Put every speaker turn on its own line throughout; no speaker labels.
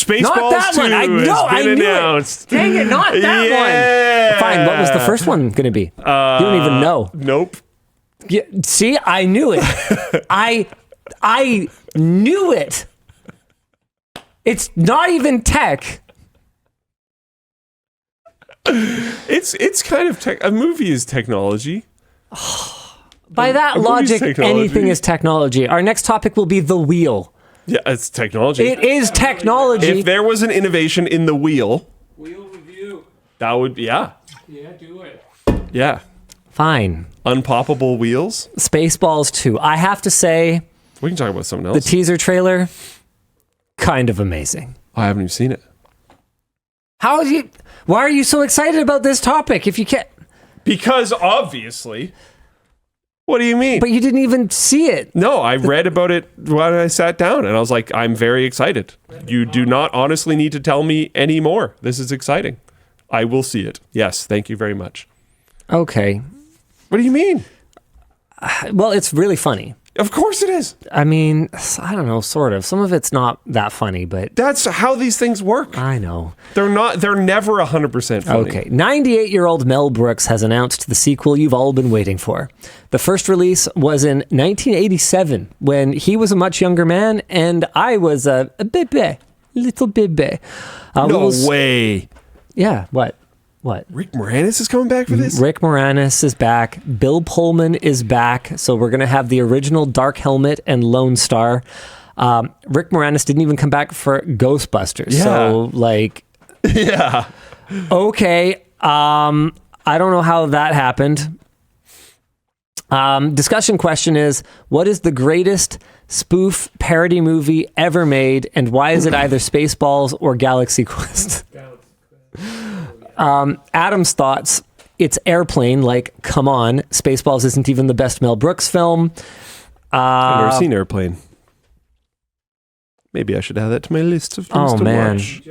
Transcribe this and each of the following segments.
Spaceballs
Not that
2
one. I
has
know. I
been
knew
announced.
it. Dang it! Not that one. Fine. What was the first one going to be? You don't even know.
Nope.
Yeah, see, I knew it. I knew it. It's not even tech.
It's kind of tech. A movie is technology.
By that logic, anything is technology. Our next topic will be the wheel.
Yeah, it's technology.
It is technology.
If there was an innovation in the wheel
review.
that would,
Yeah, do it.
yeah.
Fine.
Unpoppable wheels.
Spaceballs 2. I have to say,
We can talk about something
the
else.
teaser trailer, kind of amazing.
I haven't even seen it.
Why are you so excited about this topic if you can't?
Because obviously. What do you mean?
But you didn't even see it.
No, I read about it when I sat down and I was like, I'm very excited. You do not honestly need to tell me any more. This is exciting. I will see it. Yes, thank you very much.
Okay.
What do you mean?
Well, it's really funny.
Of course it is.
I mean, I don't know, sort of. Some of it's not that funny, but
That's how these things work.
I know.
They're never 100% funny.
Okay. 98-year-old Mel Brooks has announced the sequel you've all been waiting for. The first release was in 1987 when he was a much younger man and I was a bebe, little bebe.
No way.
Yeah, what?
Rick Moranis is coming back for this?
Rick Moranis is back. Bill Pullman is back. So we're going to have the original Dark Helmet and Lone Star. Rick Moranis didn't even come back for Ghostbusters.
Yeah.
So, like...
Yeah.
Okay. I don't know how that happened. Discussion question is, what is the greatest spoof parody movie ever made, and why is it either Spaceballs or Galaxy Quest? Adam's thoughts, it's Airplane, like, come on, Spaceballs isn't even the best Mel Brooks film.
I've never seen Airplane. Maybe I should add that to my list of films to watch.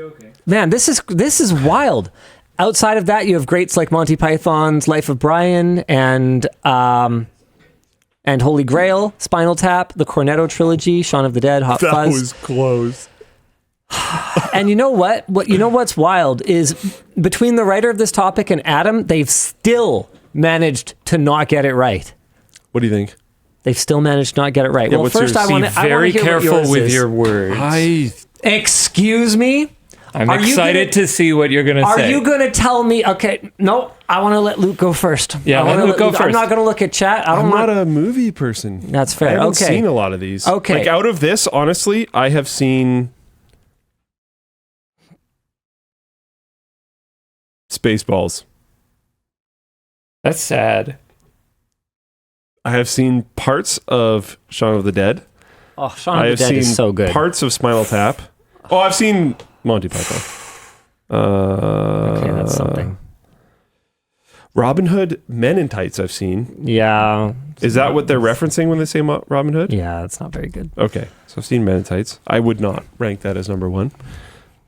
Man, this is wild. Outside of that, you have greats like Monty Python's Life of Brian and Holy Grail, Spinal Tap, the Cornetto trilogy, Shaun of the Dead, Hot Fuzz.
That was close.
And you know what? What's wild is between the writer of this topic and Adam, they've still managed to not get it right.
What do you think?
They've still managed to not get it right.
Yeah,
well, first I want to
very careful with your words.
Excuse me?
I'm excited to see what you're going to say.
Are you going to tell me? Okay, no, I want to let Luke go first.
Yeah, let Luke go first.
I'm not going to look at chat.
I'm not a movie person.
That's fair.
I haven't
Okay.
seen a lot of these.
Okay.
Like out of this, honestly, I have seen Spaceballs.
That's sad.
I have seen parts of Shaun of the Dead.
Oh, Shaun of the Dead is so good.
Parts of Spinal Tap. Oh, I've seen Monty Python.
Okay, that's something.
Robin Hood, Men in Tights I've seen.
Yeah.
Is that what they're referencing when they say Robin Hood?
Yeah, it's not very good.
Okay, so I've seen Men in Tights. I would not rank that as number one,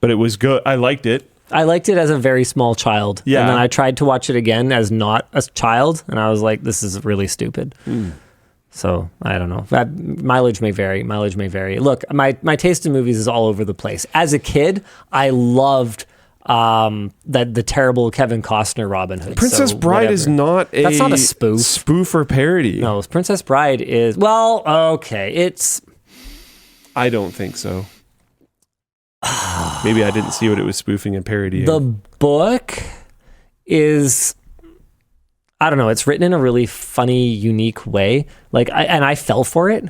but it was good. I liked it.
I liked it as a very small child.
Yeah.
And then I tried to watch it again as not a child, and I was like, this is really stupid. So, I don't know. That mileage may vary. Look, my taste in movies is all over the place. As a kid, I loved the terrible Kevin Costner Robin Hood.
Princess Bride is not a...
That's not a spoof.
Spoof or parody.
No, Princess Bride is... Well, okay, it's...
I don't think so. Maybe I didn't see what it was spoofing and parodying.
The book is... I don't know. It's written in a really funny, unique way. Like, I fell for it.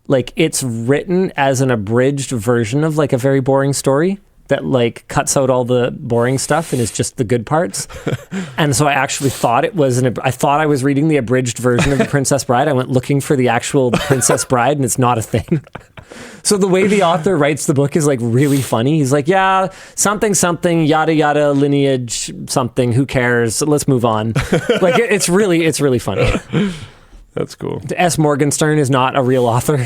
Like, it's written as an abridged version of like a very boring story that like cuts out all the boring stuff and is just the good parts. And so I actually thought it was I thought I was reading the abridged version of The Princess Bride. I went looking for the actual Princess Bride, and it's not a thing. So the way the author writes the book is like really funny. He's like, yeah, something, yada, yada, lineage, something, who cares? Let's move on. Like it's really funny.
That's cool.
S. Morgenstern is not a real author.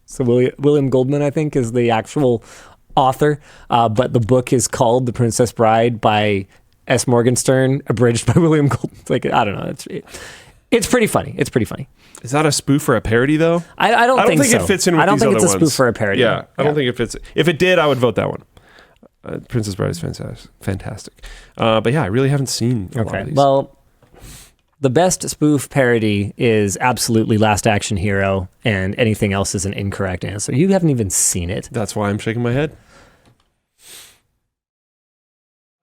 So William Goldman, I think, is the actual author. But the book is called The Princess Bride by S. Morgenstern, abridged by William Goldman. Like, I don't know. It's pretty funny.
Is that a spoof or a parody, though?
I don't think so.
It fits in with these other ones.
I don't think it's a spoof or a parody.
Yeah, I don't think it fits. If it did, I would vote that one. Princess Bride is fantastic. But yeah, I really haven't seen a lot of these.
Well, the best spoof parody is absolutely Last Action Hero, and anything else is an incorrect answer. You haven't even seen it.
That's why I'm shaking my head.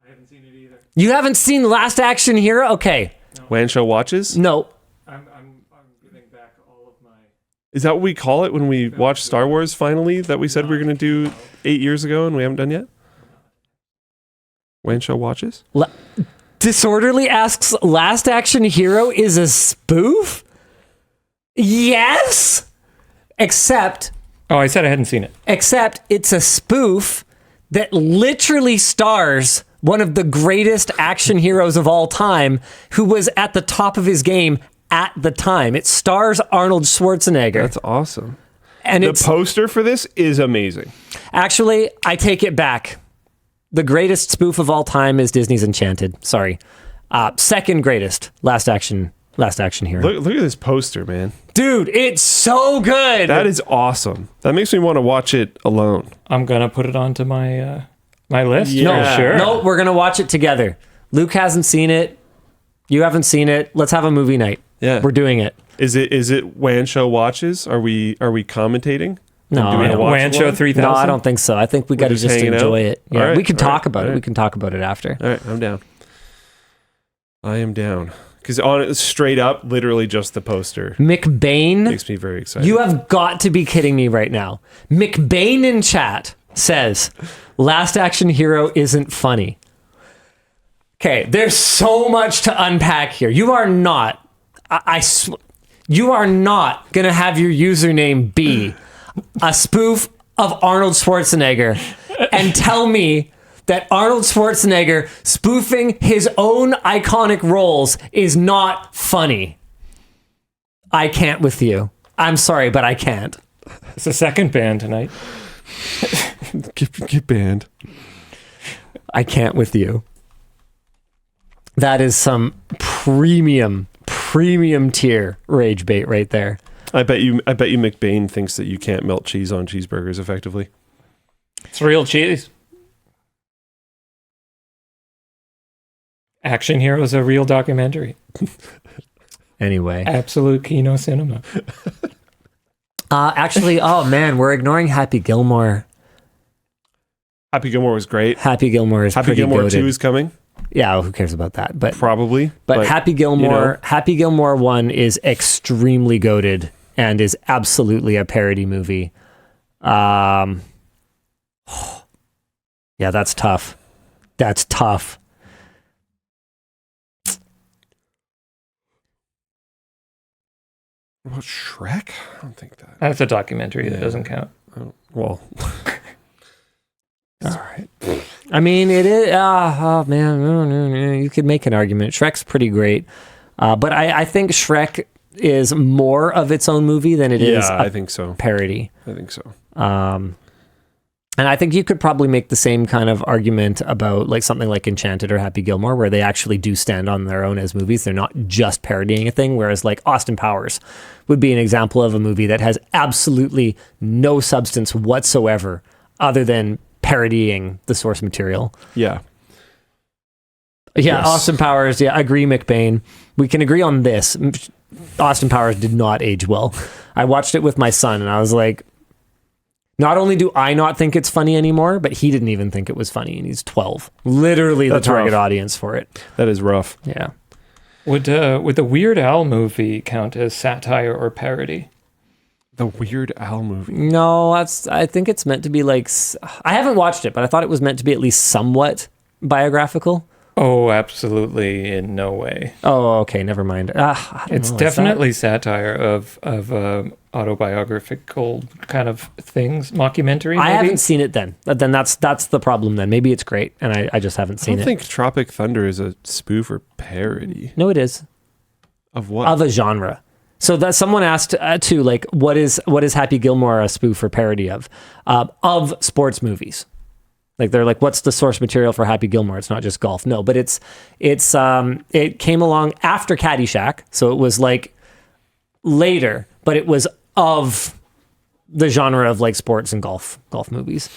I haven't seen it either.
You haven't seen Last Action Hero? Okay.
Wan Show watches?
No.
I'm giving back all of my...
Is that what we call it when we watch Star Wars finally that we said we were going to do 8 years ago and we haven't done yet? Wan Show watches?
Disorderly asks, Last Action Hero is a spoof? Yes! Except...
Oh, I said I hadn't seen it.
Except it's a spoof that literally stars one of the greatest action heroes of all time who was at the top of his game at the time. It stars Arnold Schwarzenegger.
That's awesome.
And
the poster for this is amazing.
Actually, I take it back. The greatest spoof of all time is Disney's Enchanted. Sorry. Second greatest, Last Action Hero.
Look at this poster, man.
Dude, it's so good.
That is awesome. That makes me want to watch it alone.
I'm gonna put it onto my my list.
Yeah.
No, sure.
No, we're gonna watch it together. Luke hasn't seen it. You haven't seen it. Let's have a movie night.
Yeah,
we're doing it.
Is it Wan Show watches? Are we commentating?
No,
Wan Show 3000.
No, I don't think so. I think we got to just enjoy it. Yeah,
right,
we can talk about it.
Right.
We can talk about it after.
All right, I'm down. I am down. Because on it, straight up, literally just the poster
McBain
makes me very excited.
You have got to be kidding me right now. McBain in chat says, Last Action Hero isn't funny. Okay, there's so much to unpack here. You are not, you are not going to have your username be a spoof of Arnold Schwarzenegger and tell me that Arnold Schwarzenegger spoofing his own iconic roles is not funny. I can't with you. I'm sorry, but I can't.
It's the second band tonight.
Get banned.
I can't with you. That is some premium tier rage bait right there.
I bet you McBain thinks that you can't melt cheese on cheeseburgers effectively.
It's real cheese. Action Hero is a real documentary.
Anyway.
Absolute Kino cinema.
Actually, oh man, we're ignoring Happy Gilmore.
Happy Gilmore was great.
Happy Gilmore is
Happy
pretty
Gilmore
goated.
2 is coming.
Yeah, well, who cares about that? But
probably.
But Happy Gilmore, Happy Gilmore 1 is extremely goated and is absolutely a parody movie. Yeah, that's tough. That's tough.
What about Shrek? I don't think that.
That's a documentary. That doesn't count.
Well. All right.
I mean, it is. Oh man, you could make an argument. Shrek's pretty great, but I think Shrek is more of its own movie than it is.
I think so.
Parody.
I think so.
And I think you could probably make the same kind of argument about like something like Enchanted or Happy Gilmore, where they actually do stand on their own as movies. They're not just parodying a thing. Whereas like Austin Powers would be an example of a movie that has absolutely no substance whatsoever, other than parodying the source material.
Yeah.
Yeah,
Yes.
Austin Powers. Yeah, I agree, McBain. We can agree on this. Austin Powers did not age well. I watched it with my son, and I was like, not only do I not think it's funny anymore, but he didn't even think it was funny, and he's 12. Literally
That's
the target
rough.
audience for it.
That is rough.
Yeah.
Would the Weird Al movie count as satire or parody?
The Weird Al movie.
No, I think it's meant to be like... I haven't watched it, but I thought it was meant to be at least somewhat biographical.
Oh, absolutely in no way.
Oh, okay, never mind.
It's definitely satire of autobiographical kind of things, mockumentary.
I
maybe?
haven't seen it then. Then that's the problem then. Maybe it's great, and I just haven't
I
seen
don't
it.
think Tropic Thunder is a spoof or parody.
No, it is.
Of what?
Of a genre. So that someone asked too, like, what is Happy Gilmore a spoof or parody of? Of sports movies. Like they're like, what's the source material for Happy Gilmore? It's not just golf. No, but it came along after Caddyshack, so it was like later, but it was of the genre of like sports and golf movies.